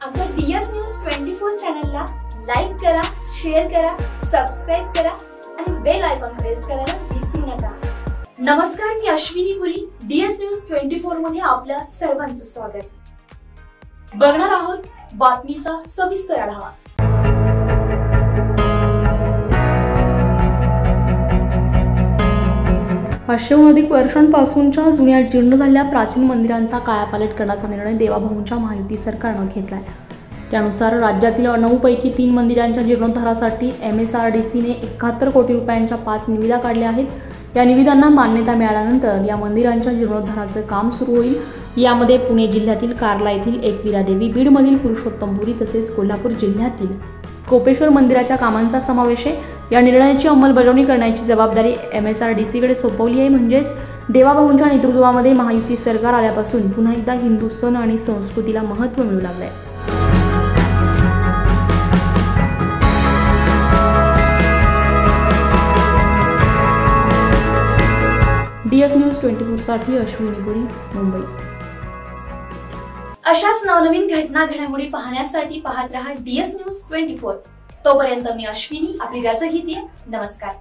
आमच्या DS news 24 चॅनलला like करा, शेअर करा, सबस्क्राइब करा आणि बेल आयकॉन प्रेस करायला विसरू नका। नमस्कार, मी अश्विनी पुरी, डीएस न्यूज 24 मध्ये आपल्या सर्वांचं स्वागत। बघणार आहोत बातमीचा सविस्तर आढावा। अधिक वर्षांपासूनच्या जुन्या जीर्ण झालेल्या प्राचीन मंदिरांचा कायापालट करण्याचा निर्णय देवाभाऊंच्या महायुती सरकारनं घेतलाय। त्यानुसार राज्यातील 9 पैकी 3 मंदिरांच्या जीर्णोद्धारासाठी MSRDCने 71 कोटी रुपयांच्या 5 निविदा काढल्या आहेत। या निविदांना मान्यता मिळाल्यानंतर या मंदिरांच्या जीर्णोद्धाराचं काम सुरू होईल। यामध्ये पुणे जिल्ह्यातील कार्ला येथील एकविरा देवी, बीडमधील पुरुषोत्तमपुरी तसेच कोल्हापूर जिल्ह्यातील कोपेश्वर मंदिराच्या कामांचा समावेश आहे। या निर्णयाची अंमलबजावणी करण्याची जबाबदारी MSRDCकडे सोपवली आहे। म्हणजेच देवाभाऊंच्या नेतृत्वामध्ये महायुती सरकार आल्यापासून पुन्हा एकदा हिंदू सण आणि संस्कृतीला महत्त्व मिळू लागलंय। डीएस न्यूज 24 साठी अश्विनी पुरी, मुंबई। अशाच नवनवीन घडामोडी पाहण्यासाठी पाहत रहा डीएस न्यूज 24। तोपर्यंत मी अश्विनी आपली रजा घेते। नमस्कार।